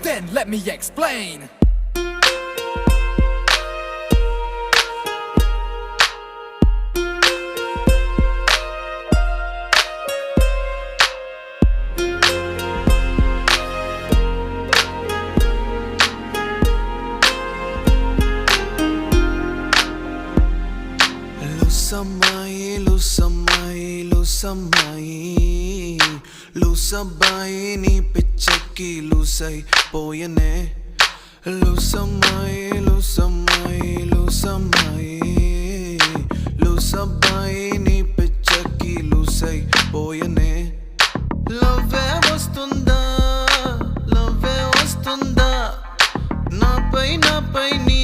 then let me explain. లూసమ్మాయి నీ పిచ్చకి లూసై పోయనే లూసమ్మాయి నీ పిచ్చకి లూసై పోయనే లవ్వే వస్తుందా నాపై నీ